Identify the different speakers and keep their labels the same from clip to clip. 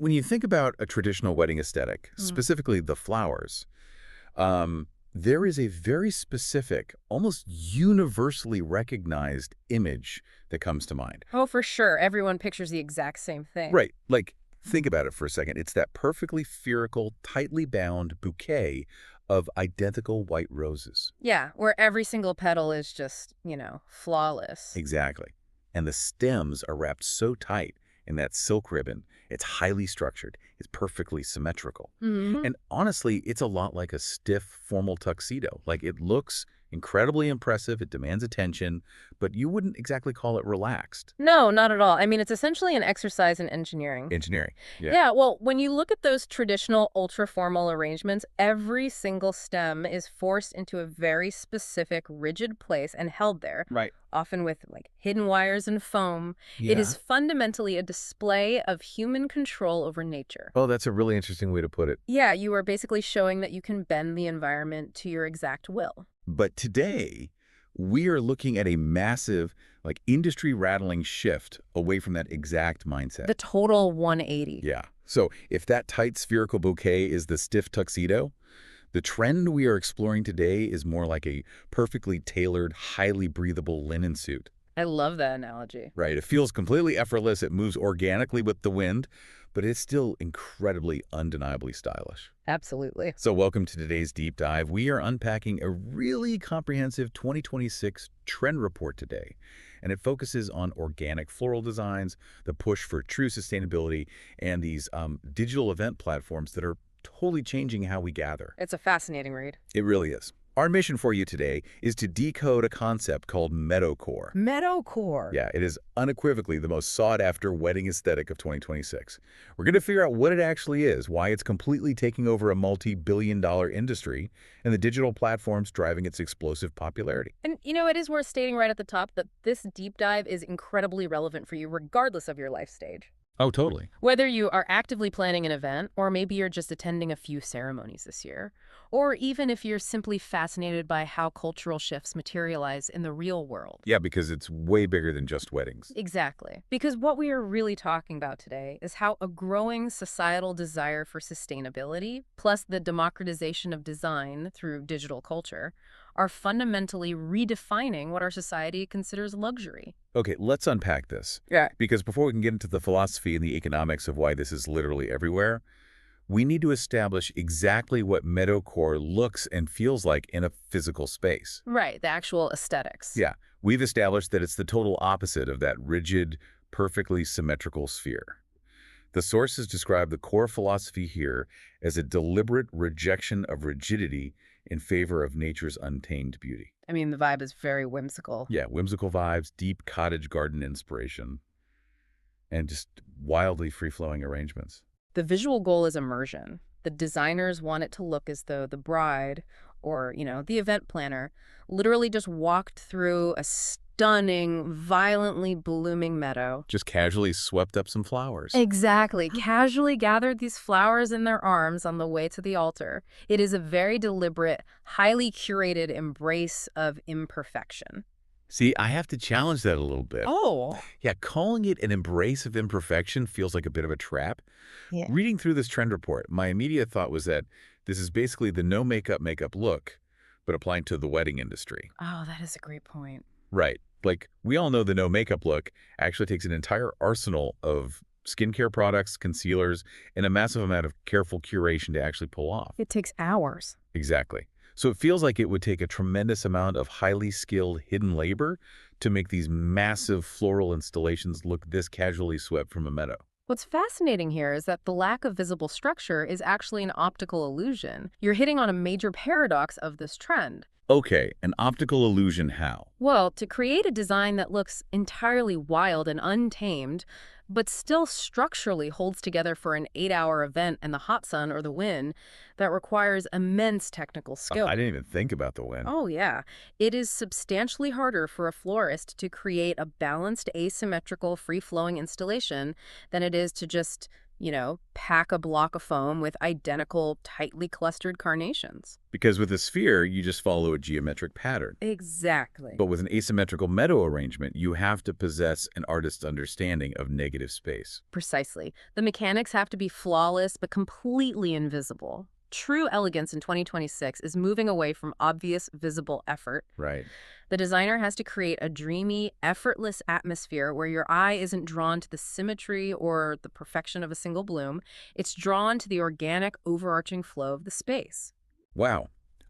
Speaker 1: when you think about a traditional wedding aesthetic, specifically the flowers, there is a very specific, almost universally recognized image that comes to mind.
Speaker 2: Oh, for sure. Everyone pictures the exact same thing.
Speaker 1: Right. Like, think about it for a second. It's that perfectly spherical, tightly bound bouquet of identical white roses.
Speaker 2: Yeah, where every single petal is just, flawless.
Speaker 1: Exactly. And the stems are wrapped so tight in that silk ribbon. It's highly structured. It's perfectly symmetrical. And honestly, it's a lot like a stiff, formal tuxedo. Like, it looks incredibly impressive. It demands attention, but you wouldn't exactly call it relaxed.
Speaker 2: No, not at all. I mean, it's essentially an exercise in engineering.
Speaker 1: Engineering. Yeah.
Speaker 2: Yeah, well, when you look at those traditional ultra-formal arrangements, every single stem is forced into a very specific, rigid place and held there.
Speaker 1: Right.
Speaker 2: Often with hidden wires and foam. It is fundamentally a display of human control over nature.
Speaker 1: Oh, that's a really interesting way to put it.
Speaker 2: Yeah, you are basically showing that you can bend the environment to your exact will.
Speaker 1: But today, we are looking at a massive, industry-rattling shift away from that exact mindset.
Speaker 2: The total 180.
Speaker 1: Yeah. So if that tight spherical bouquet is the stiff tuxedo, the trend we are exploring today is more like a perfectly tailored, highly breathable linen suit.
Speaker 2: I love that analogy.
Speaker 1: Right. It feels completely effortless. It moves organically with the wind, but it's still incredibly, undeniably stylish.
Speaker 2: Absolutely.
Speaker 1: So welcome to today's deep dive. We are unpacking a really comprehensive 2026 trend report today, and it focuses on organic floral designs, the push for true sustainability, and these digital event platforms that are totally changing how we gather.
Speaker 2: It's a fascinating read.
Speaker 1: It really is. Our mission for you today is to decode a concept called Meadowcore.
Speaker 2: Meadowcore.
Speaker 1: Yeah, it is unequivocally the most sought-after wedding aesthetic of 2026. We're going to figure out what it actually is, why it's completely taking over a multi-billion-dollar industry, and the digital platforms driving its explosive popularity.
Speaker 2: And, it is worth stating right at the top that this deep dive is incredibly relevant for you regardless of your life stage.
Speaker 1: Oh, totally.
Speaker 2: Whether you are actively planning an event, or maybe you're just attending a few ceremonies this year, or even if you're simply fascinated by how cultural shifts materialize in the real world.
Speaker 1: Yeah, because it's way bigger than just weddings.
Speaker 2: Exactly. Because what we are really talking about today is how a growing societal desire for sustainability, plus the democratization of design through digital culture, are fundamentally redefining what our society considers luxury.
Speaker 1: Okay, let's unpack this.
Speaker 2: Yeah.
Speaker 1: Because before we can get into the philosophy and the economics of why this is literally everywhere, we need to establish exactly what Meadowcore looks and feels like in a physical space.
Speaker 2: Right, the actual aesthetics.
Speaker 1: Yeah, we've established that it's the total opposite of that rigid, perfectly symmetrical sphere. The sources describe the core philosophy here as a deliberate rejection of rigidity in favor of nature's untamed beauty.
Speaker 2: I mean, the vibe is very whimsical.
Speaker 1: Yeah, whimsical vibes, deep cottage garden inspiration, and just wildly free-flowing arrangements.
Speaker 2: The visual goal is immersion. The designers want it to look as though the bride or, the event planner literally just walked through a stunning, violently blooming meadow.
Speaker 1: Just casually swept up some flowers.
Speaker 2: Exactly. Casually gathered these flowers in their arms on the way to the altar. It is a very deliberate, highly curated embrace of imperfection.
Speaker 1: See, I have to challenge that a little bit.
Speaker 2: Oh.
Speaker 1: Yeah, calling it an embrace of imperfection feels like a bit of a trap.
Speaker 2: Yeah.
Speaker 1: Reading through this trend report, my immediate thought was that this is basically the no makeup look, but applying to the wedding industry.
Speaker 2: Oh, that is a great point.
Speaker 1: Right. Like, we all know the no makeup look actually takes an entire arsenal of skincare products, concealers, and a massive amount of careful curation to actually pull off.
Speaker 2: It takes hours.
Speaker 1: Exactly. So it feels like it would take a tremendous amount of highly skilled hidden labor to make these massive floral installations look this casually swept from a meadow.
Speaker 2: What's fascinating here is that the lack of visible structure is actually an optical illusion. You're hitting on a major paradox of this trend.
Speaker 1: Okay, an optical illusion how?
Speaker 2: Well, to create a design that looks entirely wild and untamed, but still structurally holds together for an 8-hour event in the hot sun or the wind, that requires immense technical skill.
Speaker 1: I didn't even think about the wind.
Speaker 2: Oh, yeah. It is substantially harder for a florist to create a balanced, asymmetrical, free-flowing installation than it is to just pack a block of foam with identical, tightly clustered carnations.
Speaker 1: Because with a sphere, you just follow a geometric pattern.
Speaker 2: Exactly.
Speaker 1: But with an asymmetrical meadow arrangement, you have to possess an artist's understanding of negative space.
Speaker 2: Precisely. The mechanics have to be flawless but completely invisible. True elegance in 2026 is moving away from obvious, visible effort.
Speaker 1: Right.
Speaker 2: The designer has to create a dreamy, effortless atmosphere where your eye isn't drawn to the symmetry or the perfection of a single bloom. It's drawn to the organic, overarching flow of the space.
Speaker 1: Wow.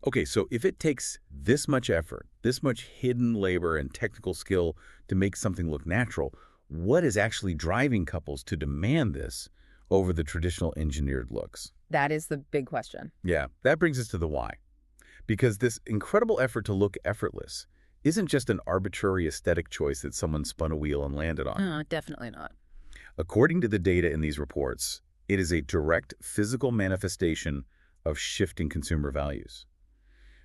Speaker 1: Okay, so if it takes this much effort, this much hidden labor and technical skill to make something look natural, what is actually driving couples to demand this over the traditional engineered looks?
Speaker 2: That is the big question.
Speaker 1: Yeah, that brings us to the why. Because this incredible effort to look effortless isn't just an arbitrary aesthetic choice that someone spun a wheel and landed on.
Speaker 2: Definitely not.
Speaker 1: According to the data in these reports, it is a direct physical manifestation of shifting consumer values.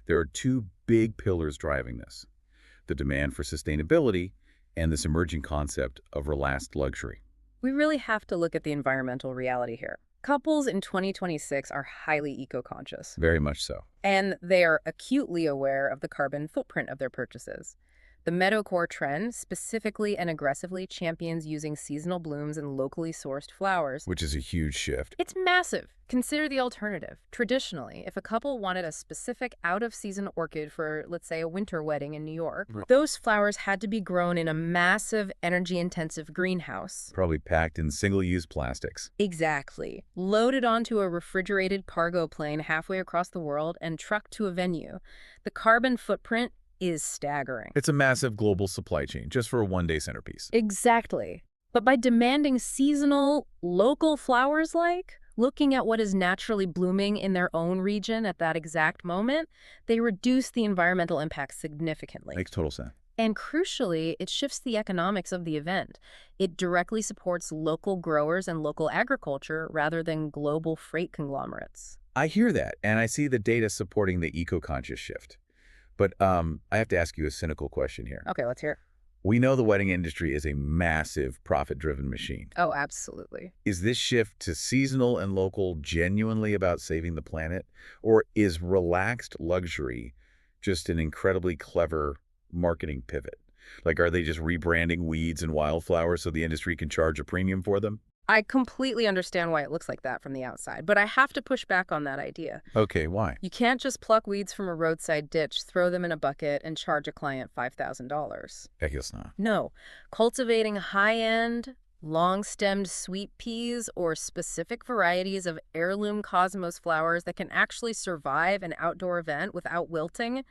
Speaker 1: There are two big pillars driving this: the demand for sustainability and this emerging concept of relaxed luxury.
Speaker 2: We really have to look at the environmental reality here. Couples in 2026 are highly eco-conscious,
Speaker 1: Very much so.
Speaker 2: and they are acutely aware of the carbon footprint of their purchases. The Meadowcore trend specifically and aggressively champions using seasonal blooms and locally sourced flowers.
Speaker 1: Which is a huge shift.
Speaker 2: It's massive. Consider the alternative. Traditionally, if a couple wanted a specific out-of-season orchid for, let's say, a winter wedding in New York, those flowers had to be grown in a massive, energy-intensive greenhouse.
Speaker 1: Probably packed in single-use plastics.
Speaker 2: Exactly. Loaded onto a refrigerated cargo plane halfway across the world and trucked to a venue. The carbon footprint is staggering.
Speaker 1: It's a massive global supply chain just for a one-day centerpiece.
Speaker 2: Exactly. But by demanding seasonal, local flowers looking at what is naturally blooming in their own region at that exact moment, they reduce the environmental impact significantly.
Speaker 1: Makes total sense.
Speaker 2: And crucially, it shifts the economics of the event. It directly supports local growers and local agriculture rather than global freight conglomerates.
Speaker 1: I hear that, and I see the data supporting the eco-conscious shift. But I have to ask you a cynical question here.
Speaker 2: Okay, let's hear it.
Speaker 1: We know the wedding industry is a massive profit-driven machine.
Speaker 2: Oh, absolutely.
Speaker 1: Is this shift to seasonal and local genuinely about saving the planet? Or is relaxed luxury just an incredibly clever marketing pivot? Like, are they just rebranding weeds and wildflowers so the industry can charge a premium for them?
Speaker 2: I completely understand why it looks like that from the outside, but I have to push back on that idea.
Speaker 1: Okay, why?
Speaker 2: You can't just pluck weeds from a roadside ditch, throw them in a bucket, and charge a client $5,000.
Speaker 1: I guess not.
Speaker 2: No. Cultivating high-end, long-stemmed sweet peas or specific varieties of heirloom cosmos flowers that can actually survive an outdoor event without wilting,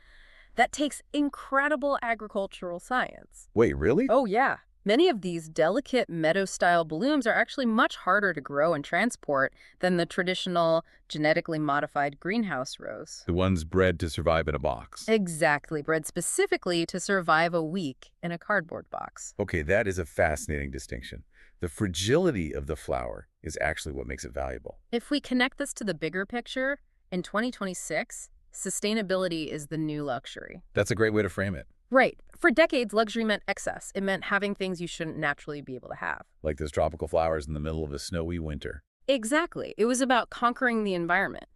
Speaker 2: that takes incredible agricultural science.
Speaker 1: Wait, really?
Speaker 2: Oh, yeah. Many of these delicate meadow-style blooms are actually much harder to grow and transport than the traditional genetically modified greenhouse rose.
Speaker 1: The ones bred to survive in a box.
Speaker 2: Exactly, bred specifically to survive a week in a cardboard box.
Speaker 1: Okay, that is a fascinating distinction. The fragility of the flower is actually what makes it valuable.
Speaker 2: If we connect this to the bigger picture, in 2026, sustainability is the new luxury.
Speaker 1: That's a great way to frame it.
Speaker 2: Right. For decades, luxury meant excess. It meant having things you shouldn't naturally be able to have.
Speaker 1: Like those tropical flowers in the middle of a snowy winter.
Speaker 2: Exactly. It was about conquering the environment.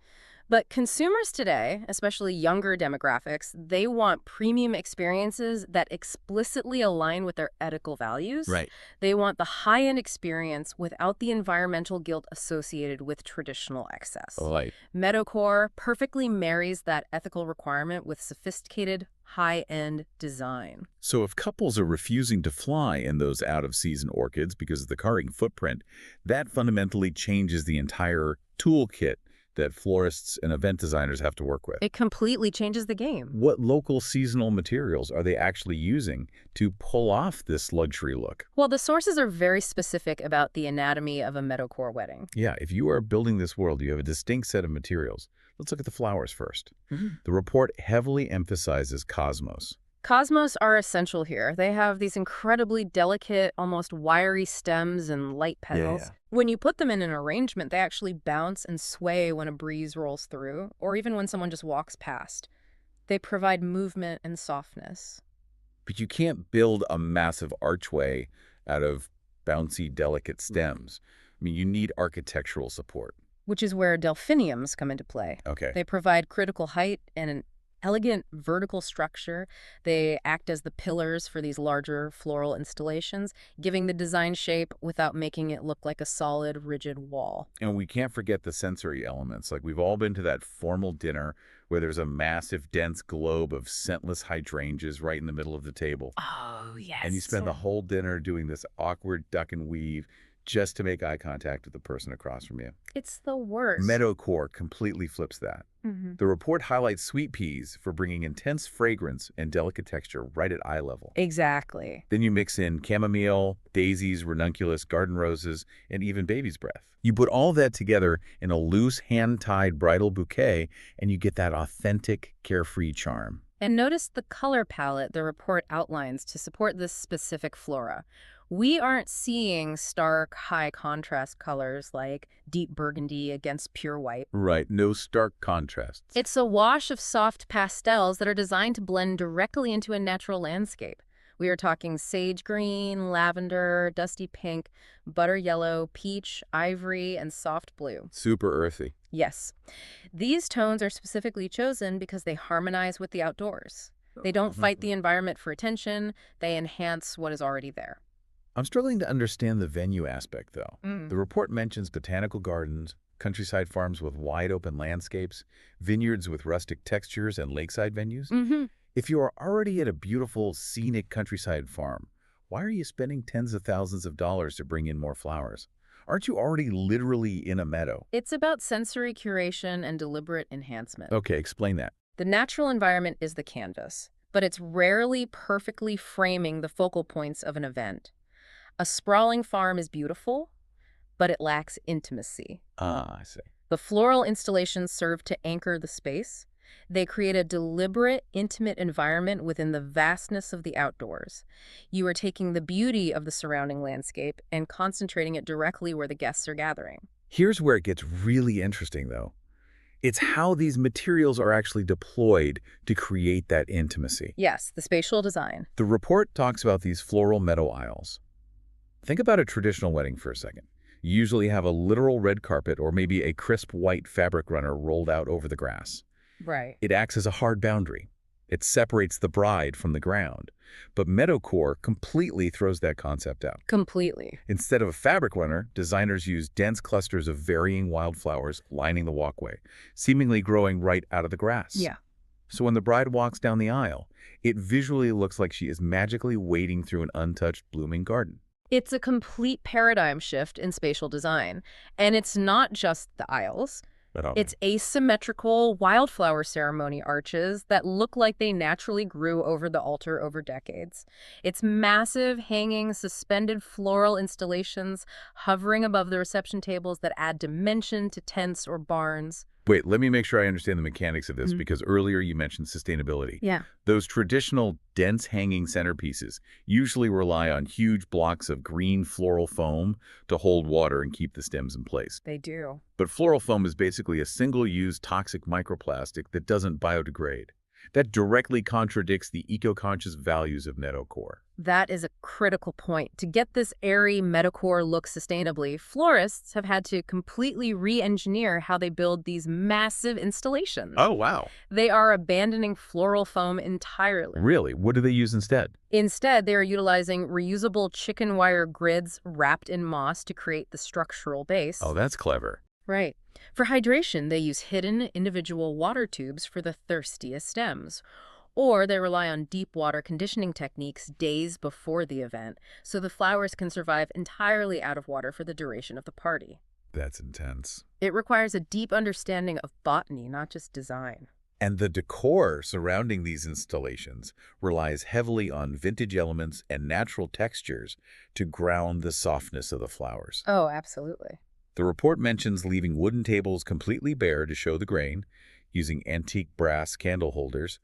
Speaker 2: But consumers today, especially younger demographics, they want premium experiences that explicitly align with their ethical values.
Speaker 1: Right.
Speaker 2: They want the high-end experience without the environmental guilt associated with traditional excess.
Speaker 1: Right.
Speaker 2: Meadowcore perfectly marries that ethical requirement with sophisticated, high-end design.
Speaker 1: So if couples are refusing to fly in those out-of-season orchids because of the carbon footprint, that fundamentally changes the entire toolkit that florists and event designers have to work with.
Speaker 2: It completely changes the game.
Speaker 1: What local seasonal materials are they actually using to pull off this luxury look?
Speaker 2: Well, the sources are very specific about the anatomy of a Meadowcore wedding.
Speaker 1: Yeah, if you are building this world, you have a distinct set of materials. Let's look at the flowers first. The report heavily emphasizes cosmos.
Speaker 2: Cosmos are essential here. They have these incredibly delicate, almost wiry stems and light petals. When you put them in an arrangement, they actually bounce and sway when a breeze rolls through, or even when someone just walks past. They provide movement and softness.
Speaker 1: But you can't build a massive archway out of bouncy, delicate stems. I mean, you need architectural support.
Speaker 2: Which is where delphiniums come into play.
Speaker 1: Okay.
Speaker 2: They provide critical height and an elegant vertical structure. They act as the pillars for these larger floral installations, giving the design shape without making it look like a solid, rigid wall.
Speaker 1: And we can't forget the sensory elements. Like, we've all been to that formal dinner where there's a massive, dense globe of scentless hydrangeas right in the middle of the table.
Speaker 2: Oh, yes.
Speaker 1: And you spend the whole dinner doing this awkward duck and weave just to make eye contact with the person across from you.
Speaker 2: It's the worst.
Speaker 1: Meadowcore completely flips that. The report highlights sweet peas for bringing intense fragrance and delicate texture right at eye level.
Speaker 2: Exactly.
Speaker 1: Then you mix in chamomile, daisies, ranunculus, garden roses, and even baby's breath. You put all that together in a loose, hand-tied bridal bouquet, and you get that authentic, carefree charm.
Speaker 2: And notice the color palette the report outlines to support this specific flora. We aren't seeing stark, high-contrast colors like deep burgundy against pure white.
Speaker 1: Right, no stark contrasts.
Speaker 2: It's a wash of soft pastels that are designed to blend directly into a natural landscape. We are talking sage green, lavender, dusty pink, butter yellow, peach, ivory, and soft blue.
Speaker 1: Super earthy.
Speaker 2: Yes. These tones are specifically chosen because they harmonize with the outdoors. They don't fight the environment for attention, they enhance what is already there.
Speaker 1: I'm struggling to understand the venue aspect, though. The report mentions botanical gardens, countryside farms with wide-open landscapes, vineyards with rustic textures, and lakeside venues. If you are already at a beautiful, scenic countryside farm, why are you spending tens of thousands of dollars to bring in more flowers? Aren't you already literally in a meadow?
Speaker 2: It's about sensory curation and deliberate enhancement.
Speaker 1: Okay, explain that.
Speaker 2: The natural environment is the canvas, but it's rarely perfectly framing the focal points of an event. A sprawling farm is beautiful, but it lacks intimacy.
Speaker 1: Ah, I see.
Speaker 2: The floral installations serve to anchor the space. They create a deliberate, intimate environment within the vastness of the outdoors. You are taking the beauty of the surrounding landscape and concentrating it directly where the guests are gathering.
Speaker 1: Here's where it gets really interesting, though. It's how these materials are actually deployed to create that intimacy.
Speaker 2: Yes, the spatial design.
Speaker 1: The report talks about these floral meadow aisles. Think about a traditional wedding for a second. You usually have a literal red carpet or maybe a crisp white fabric runner rolled out over the grass.
Speaker 2: Right.
Speaker 1: It acts as a hard boundary. It separates the bride from the ground. But Meadowcore completely throws that concept out.
Speaker 2: Completely.
Speaker 1: Instead of a fabric runner, designers use dense clusters of varying wildflowers lining the walkway, seemingly growing right out of the grass.
Speaker 2: Yeah.
Speaker 1: So when the bride walks down the aisle, it visually looks like she is magically wading through an untouched blooming garden.
Speaker 2: It's a complete paradigm shift in spatial design. And it's not just the aisles. It's asymmetrical wildflower ceremony arches that look like they naturally grew over the altar over decades. It's massive, hanging, suspended floral installations hovering above the reception tables that add dimension to tents or barns.
Speaker 1: Wait, let me make sure I understand the mechanics of this, because earlier you mentioned sustainability.
Speaker 2: Yeah.
Speaker 1: Those traditional dense hanging centerpieces usually rely on huge blocks of green floral foam to hold water and keep the stems in place.
Speaker 2: They do.
Speaker 1: But floral foam is basically a single-use toxic microplastic that doesn't biodegrade. That directly contradicts the eco-conscious values of Meadowcore.
Speaker 2: That is a critical point. To get this airy Meadowcore look sustainably, florists have had to completely re-engineer how they build these massive installations.
Speaker 1: Oh, wow.
Speaker 2: They are abandoning floral foam entirely.
Speaker 1: Really? What do they use instead?
Speaker 2: Instead, they are utilizing reusable chicken wire grids wrapped in moss to create the structural base.
Speaker 1: Oh, that's clever.
Speaker 2: Right. For hydration, they use hidden individual water tubes for the thirstiest stems. Or they rely on deep water conditioning techniques days before the event, so the flowers can survive entirely out of water for the duration of the party.
Speaker 1: That's intense.
Speaker 2: It requires a deep understanding of botany, not just design.
Speaker 1: And the decor surrounding these installations relies heavily on vintage elements and natural textures to ground the softness of the flowers.
Speaker 2: Oh, absolutely.
Speaker 1: The report mentions leaving wooden tables completely bare to show the grain, using antique brass candle holders,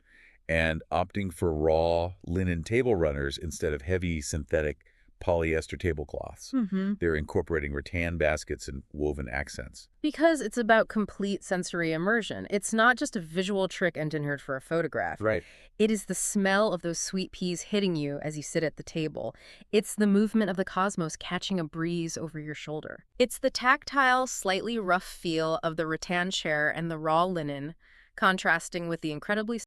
Speaker 1: and opting for raw linen table runners instead of heavy synthetic polyester tablecloths.
Speaker 2: Mm-hmm.
Speaker 1: They're incorporating rattan baskets and woven accents.
Speaker 2: Because it's about complete sensory immersion. It's not just a visual trick engineered for a photograph.
Speaker 1: Right.
Speaker 2: It is the smell of those sweet peas hitting you as you sit at the table. It's the movement of the cosmos catching a breeze over your shoulder. It's the tactile, slightly rough feel of the rattan chair and the raw linen, contrasting with the incredibly